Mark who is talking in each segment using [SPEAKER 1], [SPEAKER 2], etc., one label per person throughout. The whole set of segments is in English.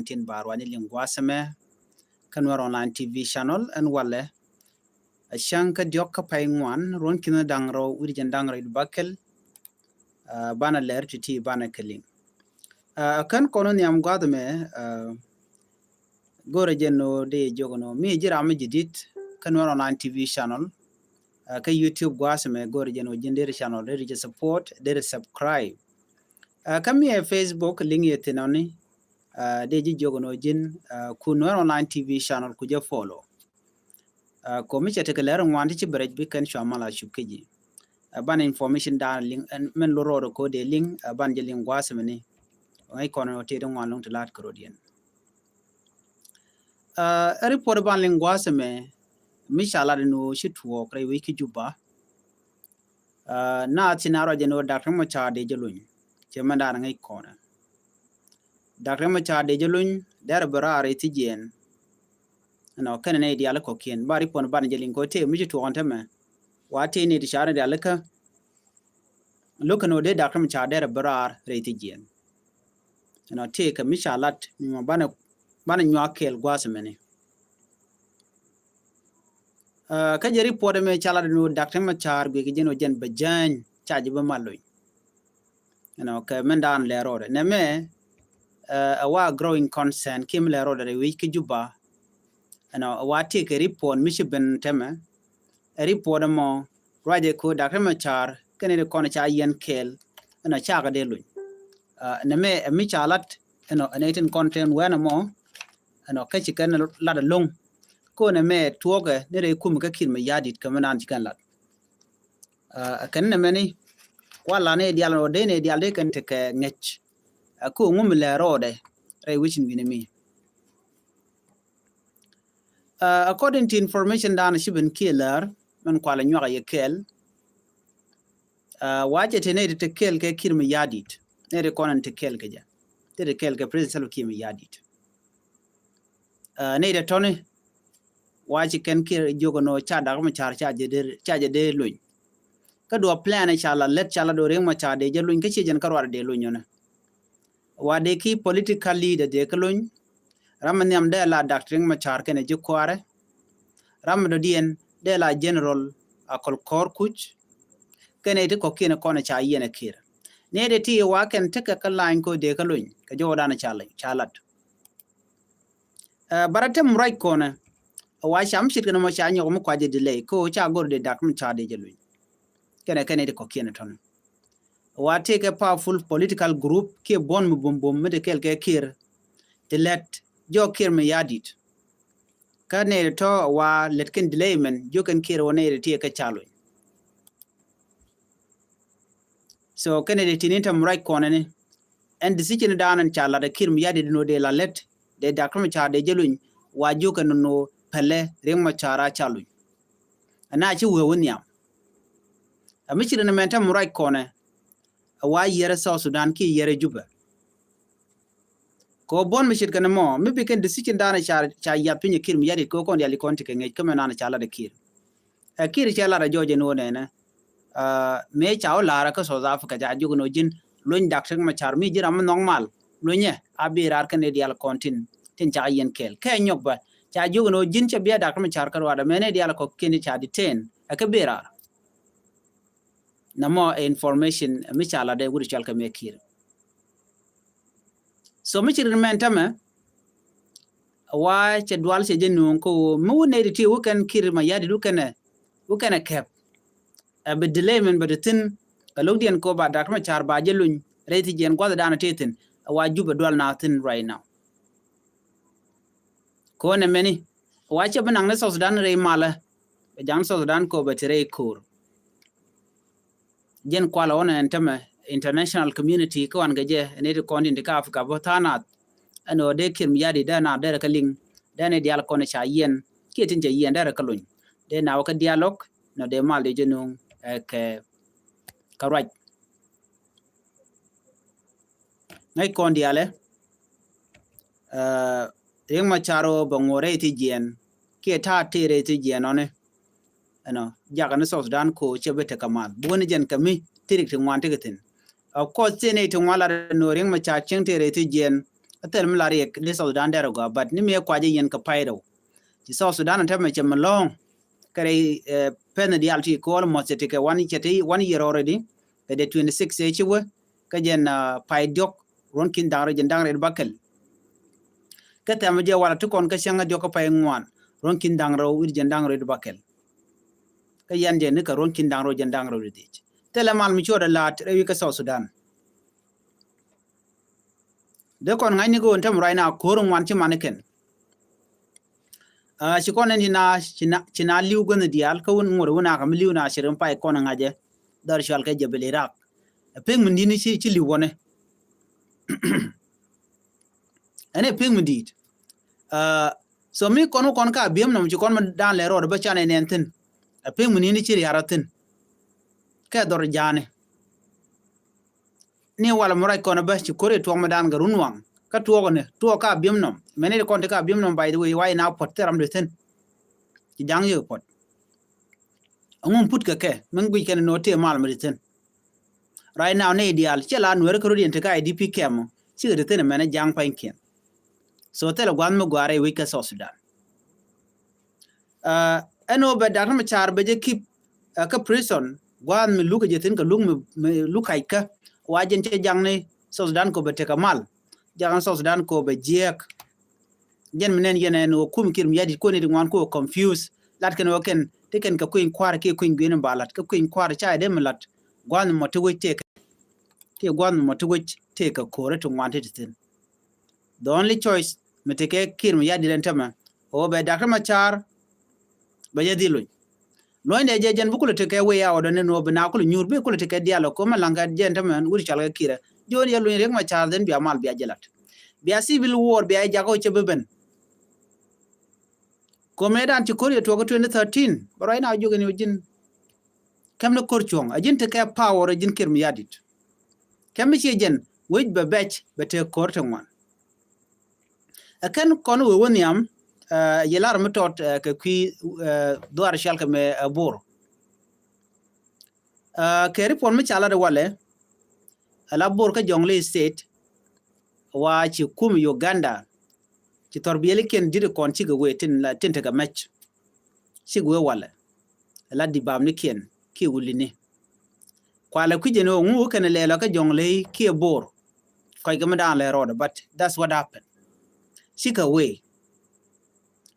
[SPEAKER 1] tin barwani lingwasame kanwar online TV channel and wale shanka dioka paingwan ron kina dangro urjan dangro bakel bana ler titi bana keling kan kono ni am gadme gore jenno de jogono mi jirama jidit kanwar online TV channel ka YouTube gwasame gore jenno jindere channel de support de subscribe kami Facebook link yetinoni de ji jogono jin kunwar online TV channel kuje follow ko mi chete kala ran wanti ci brej bi kan shamala shukiji ban information da link men loro ko de link ban je link gwasame ni ay kono te don walong to lat krodien report ban link gwasame mi shala no shitwo kray wiki juba na tinaro je no doctor mo cha de jelun che manda ngay kono doctor mo cha de jelun der barare tijen no kan ne diala ko kien bari pon ban jelin ko te mi to on teme wate ne di share diala ka lokano de doctor mo cha der barar re tijen no te ka mi shalat mi mo bana nywa kel gwasmene ka jeri pode me chala no doctor mo char gwe jeno jen bajan chaji ba maloy no ka mendan le rode ne me awa growing concern kim le rode re wi ki juba no wati ke report michiben teme report mo raje ko doctor mo char kene de kono cha yen kel no chaga de lu ne me mi chalat no anatin content wana mo no ka ci kan la da long ko ne me tuoge ne re kum ka kin me yadit ka manan ci kan lat kan ne me ni wala ne dial no de ne dial de kan te ke ngech ko ngum le rode re wichin bi ne mi according to information dan shiben killer man kwala nywa ye kel waje te ne de te kel ke kin me yadit ne re konan te kel ke ja te de kel ke president kin me yadit ne de tone waji ken ke jogo no cha da ma char cha de luñ ka do plan inshallah let chala do reng ma cha de je luñ ke ci jen karwar de luñ na wa de ki political leader de ke luñ ram nyam de la doctor ma char ken je kware ram do dien de la general akol kor kuch ken de ko ken ko na cha yene kir ne de ti wa ken te ka line ko de ke luñ ka jo da na chalat baratem right corner wa sham shit kana mo cha nyo mo kwaje delay ko cha gor de dak mun cha de jelu kene de ko kene ton wa take a powerful political group ke bon mu bom me de kelke kir de let jo kir me yadit kane to wa let ken delay men jo ken kir wona de ka chalo so kene de tinintam right corner ne and decision down and chala de kir me yadit no de la let de dak mun cha de jelu wa jo ken no pele reng ma chara chalu ana chi we wonya amichire ne menta murai kone wa yere South Sudan ki yere juba ko bon michir kana mo mi biken decision dana cha ya pinye kir mi yadi ko kon yali konti ke ngai kama nana chala de kir kir chala ra joje no ne na me chao lara ka South Africa ja jugo no jin loñ dak ma char mi jira ma normal loñe abirar kan ne dial kontin tin cha yen kel ke nyok ba cha jugo no jin cha biya dak ma char karwa da mene dial ko kini cha di 10 aka birar namo information mi chala de guri chal ka me kir so mi chirin men tama wa che dwal che jenu ko mu ne ti wukan kir ma yadi dukane kep be delay men be tin kalodian ko ba dak ma char ba jeluñ reti jen ko da na tetin wa juba dwal na tin right now ko ne meni wa che banang ne South Sudan re mala be jang South Sudan ko be tere kur jen kwala ona entama international community ko an gaje ne to kondi de ka Afrika botana ano de kim yadi da na da ka ling da ne dial ko ne cha yen ke tin je yen da ka luñ de na ka dialogue no de mal de jenu ke karaj ngai kondi ale reng ma charo bangore ti jen ke ta tere ti jen one ano jaga ne South Sudan ko chebete kamal boni jen kami tirik tin wante gatin of course tene tin wala no ring ma cha cheng tere ti jen atel mlari ek ni South Sudan dero go but ni me kwaje yen ka paido ti South Sudan ta me chemalong kare pen di alti ko mo se ke one chete 1 year already ke de 26 e chiwe ka jen paidok ron kin dangre jen dangre bakel ka ta me je wala to kon ka shanga joko pay ngwan ron kin dangro wir jen dangre bakel ka yan je ni ka ron kin dangro jen dangro de tele mal mi choda lat rewi ka South Sudan de kon ngani go ntam right now ko ron wan ti maneken shi kon ni na china liu go ne dial ka won ngor wona ka liu na shirin pai kon ngaje dar shal ka jebel iraq peng mun dini ci liu wona ene peng mun dit so mi kon ka biem no ci kon ma dan le ro ba chane nenten peng mun ni ci yaratin ka dor jane ni wala murai kon ba ci kore to ma dan garunwang ka to ne to ka biem no mene kon ka biem no by the way why now pot teram de ten ci jang yo pot ngum put ka ke men gui ken no te mal ma de ten right now ne ideal chela nwer ko ri ka IDP kem ci de ten mene jang panken so tele gwan mo gware we ka South Sudan eno be dar ma char be je keep ka prison gwan mi luka je ten ka lung mi luka ka wajen che jang ne South Sudan ko be te kamal jang South Sudan ko be jek jen menen yene no kum kirim yadi ko ne ngwan ko confuse lat ken woken teken ka kuin kwar ke kuin gwen balat ka kuin kwar cha de milat gwan mo to te ke gwan mo to te ka kore to ngwan te ten the only choice meteke kirim yadi den tama o be dakar ma char be je dilu lo inde je jen bukule te ke we ya odo ne no be na ko nyur be ko te ke dialo ko malanga jen tama wuri chalga kira jon ya lo rek ma char den bi amal bi ajelat bi civil war bi ay jago che beben komedan ci Korea to 2013 but right now jogen yojin kam na korchong ajin te ka power ajin kirm yadit kam ci jen wej be batch be te kortong wan akan kon we woniam yelar metot ke ki doar shal ke me bor ke report me chala de wale ala bor ka jongle state wa ci kum Uganda ci torbiyeli ken dire kon ci go wetin la tente ga match ci go wala la di bam ni ken ki wulini kwala ku jeno ngu ken le la ka jongle ki bor ko ga madan le road but that's what happened ci ka we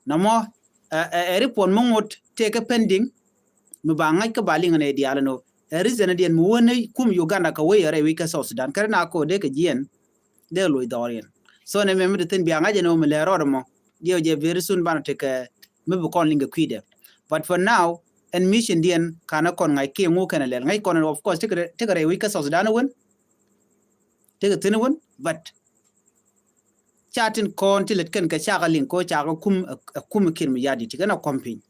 [SPEAKER 1] namo a report mongot take pending mu ba ngai ka bali ngane di alano reason dien mu woni kum Uganda ka we yare we ka South Sudan karna ko de ka jien de loy dorien so ne membe ten bianga jeno me le rodmo dio je very soon ban te ke me bu kon linga kwide but for now and mission dien kana kon ngai ke ngu kana le ngai kon of course te ke we ka South Sudan won te ke tin won but chatin kon ti let ken ka cha ga lin ko cha ga kum kirmi yadi ti kana kompin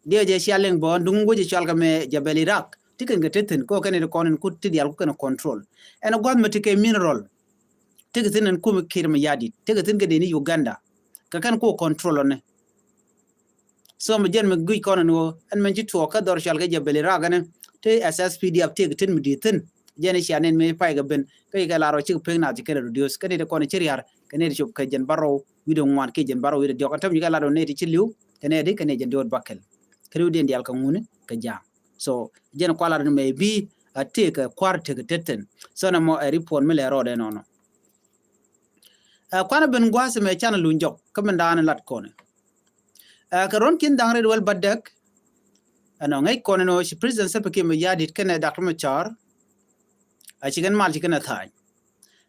[SPEAKER 1] dio je shaleng bon dungu je chalga me jabel Iraq ti ken ga tetin ko ken kon ku ti dial ko kana control and god me te ke mineral tegatin en kum kirma yadi tegatin ga deni Uganda ka kan ko control ne so me jen me gui kono no en men jitu ka dor shal ga jabeli ragane te SSPDF tegatin me ditin jeni shanen me pay ga ben kay ga laro ci peng na ci kere reduce kane de kono ci riar kane de ka jen baro wido ngwan ke jen baro wido jokan tam ga laro ne ci liw kane de kane jen dod bakkel krew den dial ka ngune ka ja so jen ko laro me bi ate ka kwarte ga tetten so na mo report me le rode no kwana ben gwase me chana lunjok kamen dana lat kone ka ron kin dangre wel badak ano ngai kone no shi president sa peke me yadit kene Dr. Machar a chigen mal chigen athany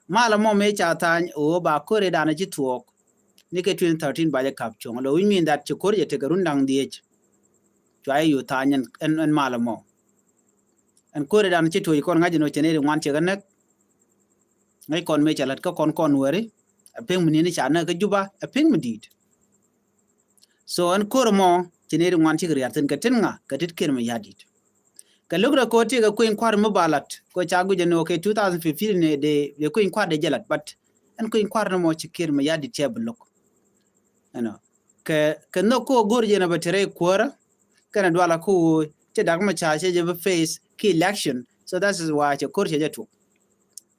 [SPEAKER 1] mala mo me cha athany o ba kore dana chi tuok ni ke 2013 ba ja kap chong lo we mean that chi kore te garun dang diech chai yu tanyen en mala mo en kore dana chi tuok kon ngaji no chene ngwan che ganek ngai kon me chalat ka kon wari apeng munini chana ka juba apeng mudid so an kormo chineri ngwan chi griarten ka tinga ka titker me yadit ka lugra ko ti ga kuin kwar mabalat ko chagu jeno ke 2015 ne de kuin kwar de jalat but an kuin kwar no mo chikir me yadit cheblok ano ka no ko gorje na batere kwara kana dwala ko che dagma cha che je face ki election so that is why che korje jetu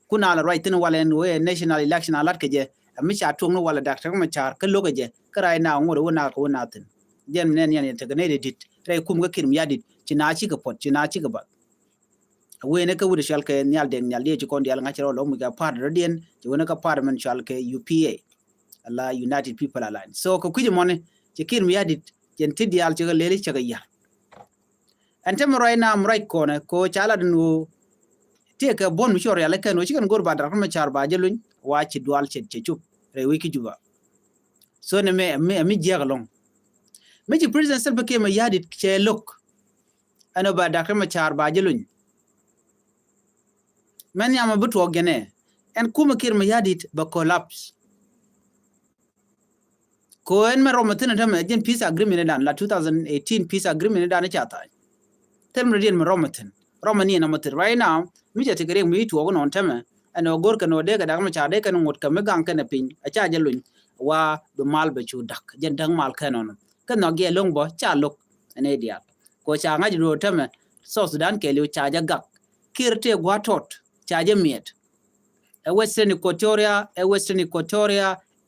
[SPEAKER 1] kuna la right tin wala en we national election alat ke je mi cha tung no wala Dr. Machar ka loga je kara na ngoro wona ko wona tin jem nen yan te ne dit re kum ga kirim yadit china chi ga pot china chi ga ba we ne ka wuri shal ke nyal den nyal de ko ndial ngachiro lo mu ga par rodien je wona ka par man shal ke UPA Allah United People Alliance so ko kuje mone je kirim yadit jen tidial che ga leli che ga ya antem right now right corner ko chala dinu take a bon mishore ala kan chikan gor badar ma char ba jelun wa ci dual che chup re wiki juba so ne me jegalong me ci president Salva Kiir ma yadit che look ano ba dakar ma char ba jelun men yama butu ogene en kuma Kiir ma yadit ba collapse ko en me romatina tam jen peace agreement dan la 2018 peace agreement dan chata tel me dien me romatin romani na matir right now mi je tigere mi tu ogon on teme ano gor kan ode ga dagma cha de kan ngot kam gang kan pin a cha jelun wa be mal be chu dak jen dang mal kan on kan no ge long bo cha lok ene dia ko cha ngaji ro teme so Sudan ke lu cha ja gak kirte gwa tot cha je miet e western Equatoria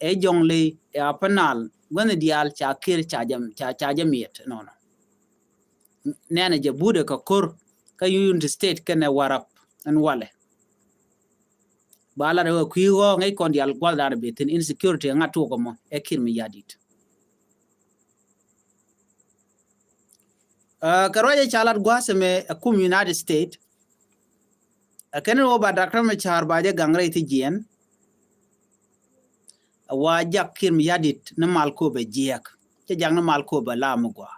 [SPEAKER 1] e jongle e apanal gwen dial cha kir cha ja miet no nene je bude ka kor ka yun state kana warap an wale bala rewa kuigo ngai kon dial gwalda betin insecurity ngatu ko mo e Kiir ma yadit karoje chalat gwaseme akum United States akene wo ba Dr. Machar baje gangre ti jien wa jak Kiir ma yadit na mal ko be jiek te jang na mal ko ba lamu gwa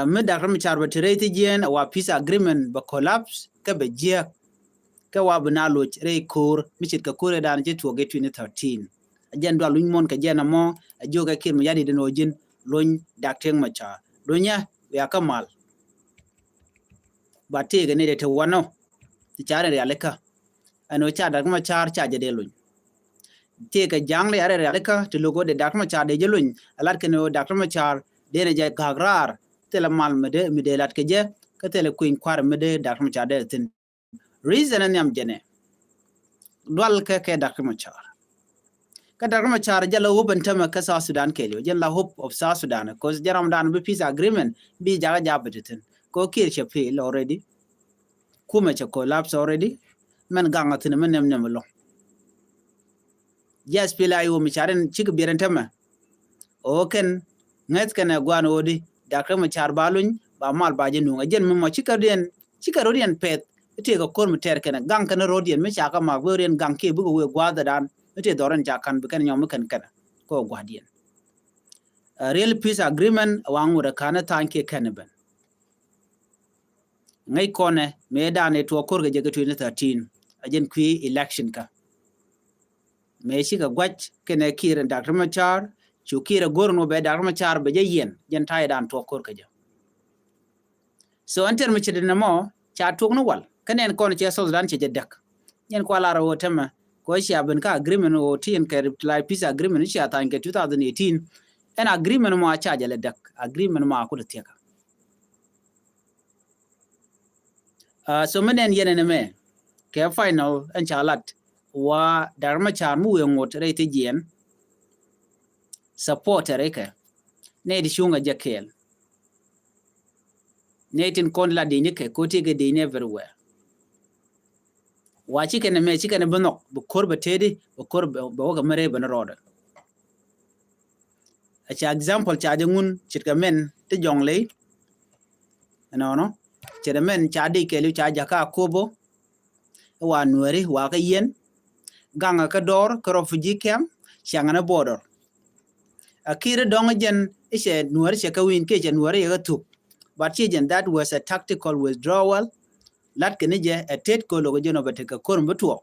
[SPEAKER 1] me Dr. Machar ba tireti jien wa peace agreement ba collapse ka be jiek ka wa bana lo re kor michit ka kore dan je tuoge 2013 ajen do luñ mon ka jena mo ajoga Kiir ma yadit no jin luñ Dr. Machar dunya ya kamal ba te ga ne de te wono ti chare ya leka ano cha Dr. Machar cha je de luñ te ga jang le are ya leka te logo de Dr. Machar de je luñ alat ke no Dr. Machar de ne je gagrar te la mal me de lat ke je ka te le kuin kwar me de Dr. Machar de tin reason an yam jene dwal ke Dr. Machar ka Dr. Machar jala hoban tama ka South Sudan ke le jala hope of South Sudan ko jaram dan be peace agreement bi jaga jabatin ko Kiir che fail already kuma che collapse already men ganga tin men nem lo yes pila yo mi charen chik biran tama o ken nget kana gwan odi Dr. Machar baluñ ba mal ba je nunga jen mo chikarodien pet te ko kor meter kana gang kana rodien me chaka ma gorien gang ke bu we gwada dan te doran jakan bu kan nyom kan kana ko gwadien real peace agreement wangu da kana tanke kanaben ngai kone me dane to kor ga je 2013 ajen kwi election ka me shi ga gwach kene Kiir Dr. Machar chu Kiir gorno be Dr. Machar be je yen jen tay dan to kor ka je so anter me chede namo cha tok no wal kanen kon che so dan che dak yen ko la ro tema ko shi aben ka agreement o tin ka reply peace agreement shi ata in 2018 en agreement mo cha jale dak agreement mo ko teka so menen yen me ke final en chalat wa Dr. Machar mu ngot re te jien support reke ne di shunga jakel netin kon la de nyeke ko te ge de everywhere wa chikene me chikene banok bu korba tedi bu korba ba ga mare ban roda a cha example cha jangun chitka men te jongle no chere men cha de ke lu cha jaka kobo wa nuari wa ka yen ganga ka dor ka refugee camp changana border akire dongen ise nuari che ka win ke che nuari ga tu but that was a tactical withdrawal lat kenije a tet ko logo jono bateka korm betuo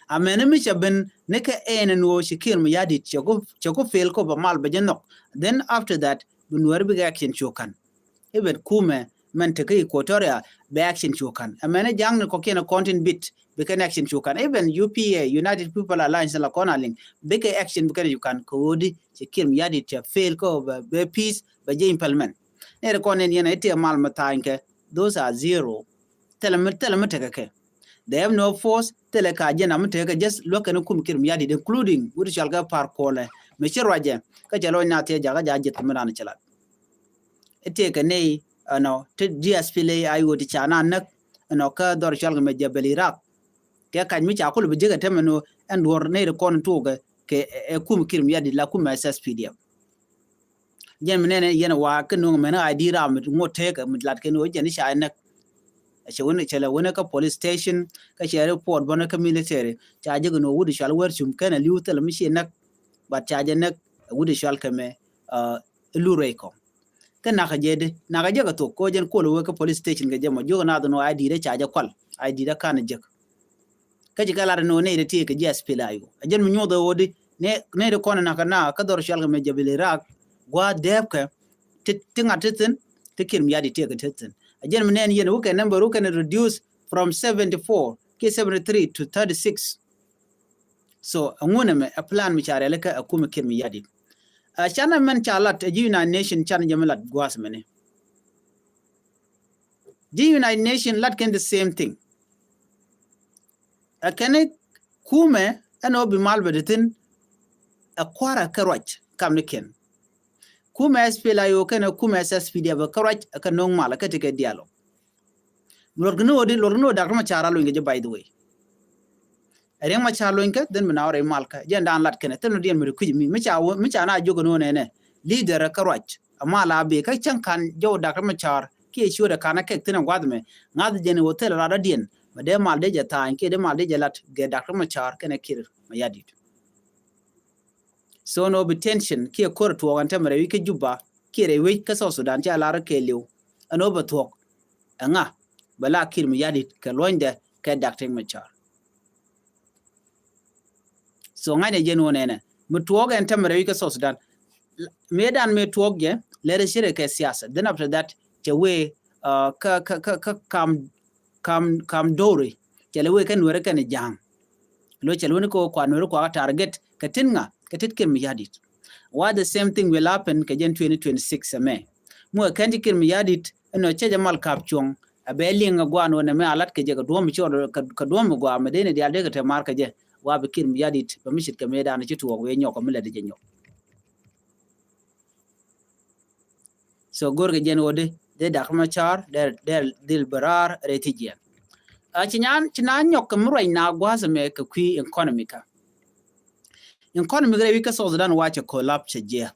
[SPEAKER 1] amene mi chaben ne ka en no Kiir ma yadit choko fail ko ba mal bejeno then after that bunwer big action chokan even kume men te kai Equatoria be action chokan amene jang ko kena content bit be kan action chokan even UPA United People Alliance la konaling be ka action be kan you can kodi Kiir ma yadit fail ko be peace be je implement ne ko nen yena ite mal matanke those are zero telemete ke they have no force tele ka je na mte just look and kum kirim yadi including wudi shalga par kole me chirwaje ka jalo na te jaga jaje tamana chala ete ka nei no te DSPLA ayo ti chana nak no ka dor shalga me jabal Iraq ke kan mi cha ko be jega temano and wor nei kon tuga ke kum kirim yadi la kum SSPDF jen menene yena wa kanu mena ID ra mit ngote ka mit lat kenu jen sha nak she wona chela wona ka police station ka she report bona ka military cha je no wudi shal wer chum kana liutel mi she nak ba cha je nak wudi shal ka me lu reko kana ka je de na ka je ka to ko jen ko lo ka police station ga je ma jogo na do no ID de cha je kwal ID da kana je ka ji kala no ne de ti ka je spela yo jen mi nyodo wodi ne de kona na ka dor shal ka me jabile rak gwa debka tinga titin tikim yadi te ka titin again menen yen wuka number wuka reduce from 74 ke 73 to 36 so nguna me a plan mi chare leka akuma kirmi yadi chana men chalat United Nation chana jamalat gwas mene the United Nation lat can the same thing akane kume ano bi malbedetin akwara karwach kamniken kuma SPLA yo kana kuma SSPD ba karaj aka non mala ka tike dialo lorgno da kuma chara lo ngeje by the way aren ma chalo inka den mina ore malka jenda an lat kana tano dien mi kuji mi cha na jogo no ne leader karaj amma la be ka can kan jo da kuma char ke shi da kana ke tinan gwadme ngad jeni hotel ra da dien ma de mal de jata ke de mal de jalat ge da kuma char kana kir ma yadi so no be tension ki ko to wanta mare wike juba ki re wi ka so Sudan cha lara ke lew ano ba to anga bala kir mi yadi ka londe ka Dr. Machar so ngane je no nene mu to ga enta mare wike so Sudan medan me to ge le shire ka siyasa then after that che we kam dore che le we kan wore kan jang lo che lo ko kwa no ko target ka tinga katit mi yadit what the same thing will happen ka jen 2026 me mo kanti kin mi yadit no che jamal kapchong abeli nga gwano na me alat ke je ka do mi choro ka do mi gwa me dene dia de ka te mar ka je wa be kin mi yadit ba mi shit ka me da na chitu we nyoko mi le de jenyo so gor ga jen wode de dak ma char der dil barar retijen a chinan nyok mi roi na gwa me ka kwi economica economy gre wika so Sudan wacha collapse jek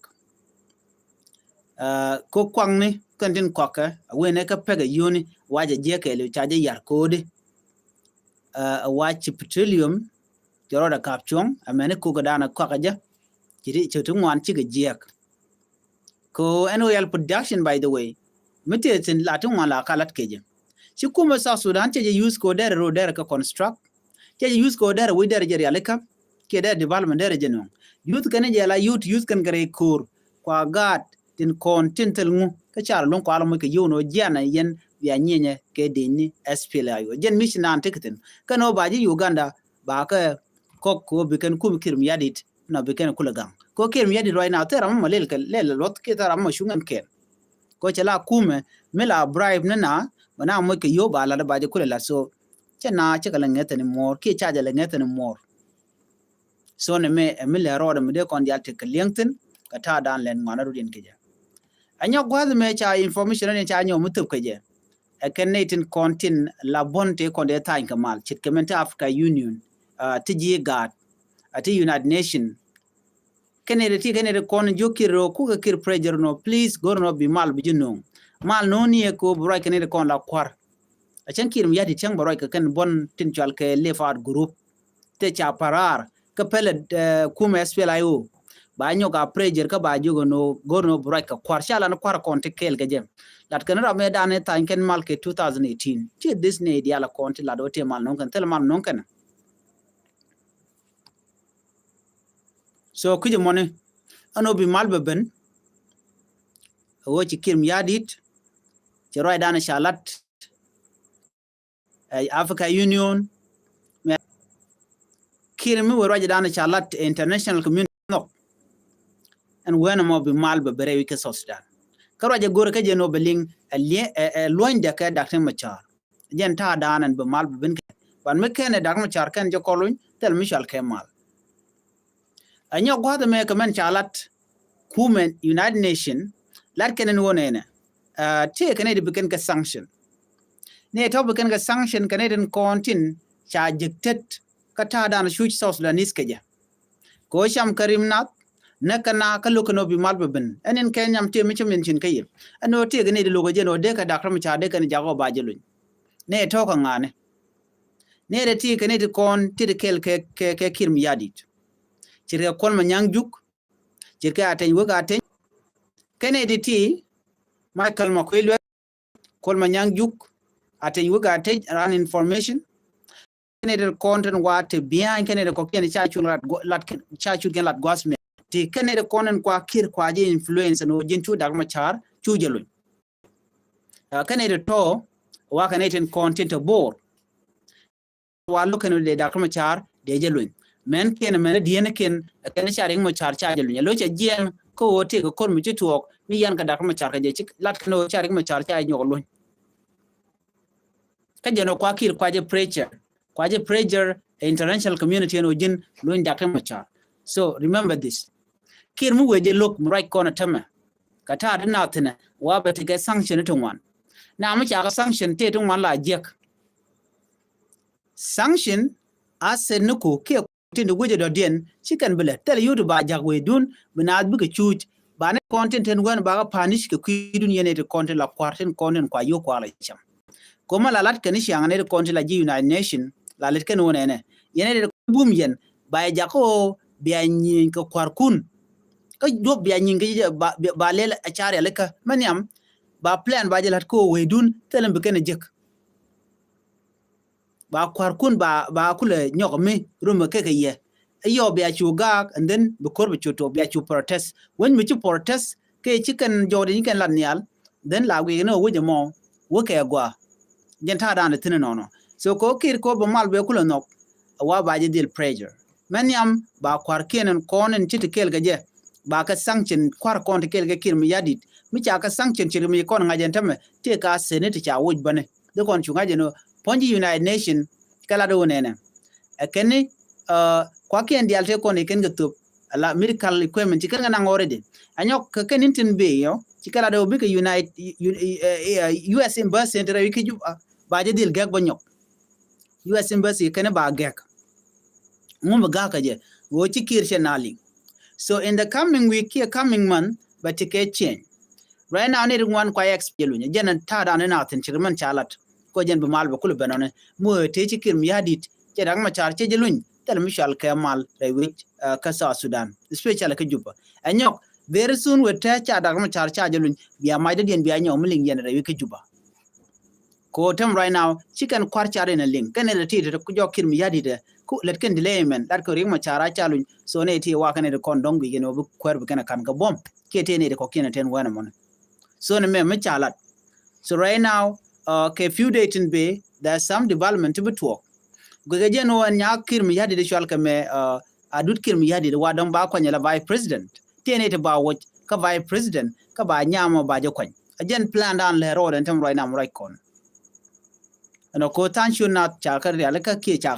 [SPEAKER 1] ko kwangni kantin kwaka wene ka pega yuni waja jek ele chaje yar kode wacha petroleum joro da kapchong amene ko gadana kwaka ja jiri chotu ngwan chi jek ko annual production by the way mitetin latin wala kalat keje shi kuma sa Sudan chaje use ko der ro der ka construct chaje use ko der wi der jeri aleka keda development der jeno youth kan jela youth kan gare kur kwa gat tin kontintel ngu ka char lon ko alamo ke yono jana yen ya nyenye ke deni SPLA yo jen mission an tikitin kano baji Uganda ba ka ko bikan kum kirim yadit na bikan kulagang ko kirim yadit right now tera mo lel lot ke tera mo shungan ke ko chala kume mela bribe na bana mo ke yo bala da baji kulala so chena chakala ngeten more ke chaja la ngeten more so ne me le ro me de kon dial te klienten ka ta dan len ngana rudin keje anya gwaz me cha information ne cha nyo mutup keje e kenetin kontin la bonte kon de tan kamal chit kementa Africa Union tiji gat ati United Nation kenede kon jokiro ku ka kir pressure no please gorno bi mal bijino mal no ni ko bro kenede kon la kwar a chan kirim yadi chang bro ka kan bon tin chal ke lefat group te cha parar ka pele kuma SPLA yo ba nyo ka pressure ka ba jogo no gorno bro ka kwar shala no kwar kon te kel ga jem lat kan ra me dane tan ken mal ke 2018 ti this ne dia la kon ti la do te mal non kan tel mal non kan so kuje mone ano bi mal beben wo ci kirim yadit ci roy dana shalat Africa Union kirim wo roy dana shalat international community no and when mo bi mal be bere wi ke Sudan ka roje gore ka je no beling loin de ka dakten machar jen ta danan be mal ben ban me ken dak ma char ken jo kolun tel mishal kemal anyo gwada me kamen chalat kumen United Nation lat kenen wonene te kene de beken ka sanction ne to beken ka sanction Canadian kontin cha jiktet kata dan shuch South Sudanese keja ko sham karimnat nakana ka lokano bi malbeben enen kenyam te mi chemin chin kayib ano te gane de logo jeno de ka dakram cha de kan jago bajelun ne to ka ngane ne de ti kane de kon ti de kel ke kirm yadit chirga kon ma nyangjuk chirga aten woga aten kane de ti Michael Makwelwe kon ma nyangjuk aten woga aten ran information kane de content wat behind kane de ko ken cha chun lat cha chun gen lat gosme ti kane de konen kwa kir kwa je influence no jintu dagma char chu jelun kane de to wa kane ten content board wa lokano de dagma char de jelun men ken men diene ken kane charing mo char cha jelun lo cha jien ko wote ko kon mi tuok mi yan ka dagma char ka je lat kano charing mo char cha nyolun ka jeno kwa kir kwa je pressure international community no jin lo dagma char so remember this kir mu weje look right corner tama kata na tana wa ba ta sanction to wan na mu ka sanction te to wan la jek sanction asen nuko ke tin de weje do den chicken bele tel yudu ba jag we dun bina bu ke chuch ba ne content en wan ba ga punish ke kuidun yene de content la quarten content kwa yo kwa la cham ko mala lat kan shi ngane de content la ji United Nation la let kan wona ne yene de bum yen ba ja ko biya nyin ko kwarkun ka job biya nyin ba lel a chare leka maniam ba plan ba jelat ko wedun telam be ken jek ba kwarkun ba kula nyok me rum ke ye yo biya chuga and then be korbe chuto biya chu protest when me chu protest ke chicken jodi kan lan yal then la we no wuje mo wo ke gwa jenta dan tin no so ko kir ko ba mal be kula nok wa ba je deal pressure maniam ba kwarkenen konen titikel gaje ba ka sanction kwar konti kelge kirmi yadit mi cha ka sanction chirmi kon ngajen tame te ka senate cha wuj bane de kon chunga jeno ponji United Nation kala do nene akene kwa ken dial te kon ken gatup ala medical equipment kan na ngorede anyok ka ken tin be yo kala do bi ka United US embassy center wi ki ba je dil gak banyok US embassy ken ba gak mum ga ka je wo ci kir chenali. So in the coming week, here coming month, but it can change. Right now, I need one quiet experience. Jen and Tada and nothing. Chirman chalat. Kojan Bumal Bakuluban. Mo teach him yadit. Jerangma charge jelun. Tell Michel Kamal, which Kasa Sudan, especially Kajuba. And yok, very soon we'll touch Adagma charge jelun. Be a mighty and be a young milling yen Kajuba. Quotum right now, chicken quarchar in a link. Can it teach the Kujokim yadid? Let can delay man that could ring my chara challenge so nati walking at a condong we can over queer can go bomb kate any the cocaine at 10 1 so me chalat so right now a few days in bay there's some development to be talk gogajen one yakir me had the shalkame adut kir me had the wadon ba kwanya vice president tene to ba watch ka vice president ka ba nyama ba jokwan again plan down le road and right now right con no ko tension na chakar ya laka ke cha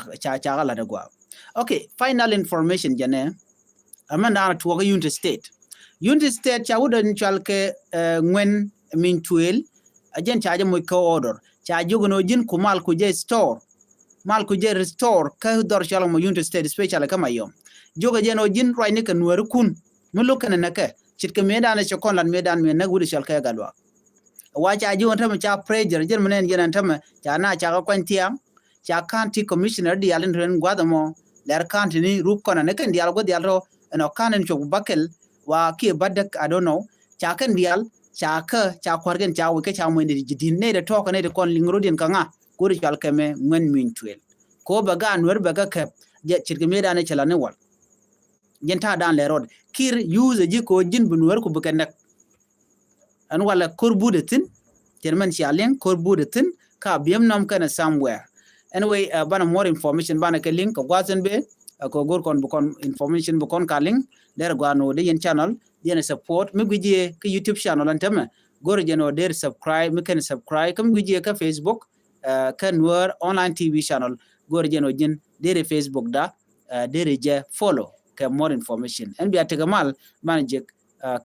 [SPEAKER 1] la dagwa okay final information jane amanda to Unity State cha wudan chalke ngwen min tuel ajen cha mo ko order cha jogono jin kumal ku je store mal ku je restore ka dor chala mo Unity State special kama yom jogo jeno jin roi ne kan wer kun mo lokana naka chitke medan cha kon lan medan me na gudu chalka galwa wacha ji wonta ma cha pressure jer menen jenan tama cha na cha ka kwantiam cha county commissioner di alen ren gwadamo ler county ni rup kona ne kan dial go dial ro no kanen chok bakel wa ki badak I don't know cha kan dial cha ka cha kwargen cha we ka cha mo ndi din ne de to ka ne de kon lingro din ka nga ko ri chal keme ngwen min twel ko baga anwer baga ka je chirke me dane chala ne wal jenta dan le road kir use ji ko jin bunwer ko bukan nak an wala korbudetin terman sialen korbudetin ka biem nom kana somewhere anyway bana more information bana ke link ko gwazen be ko gor kon bukon information bukon ka link der gwano de yen channel yen support mi guje ke YouTube channel antama gor jeno der subscribe mi kan subscribe kam guje ka Facebook kan Noor online TV channel gor jen ojin dere Facebook da dere je follow ke more information en biya tegamal man je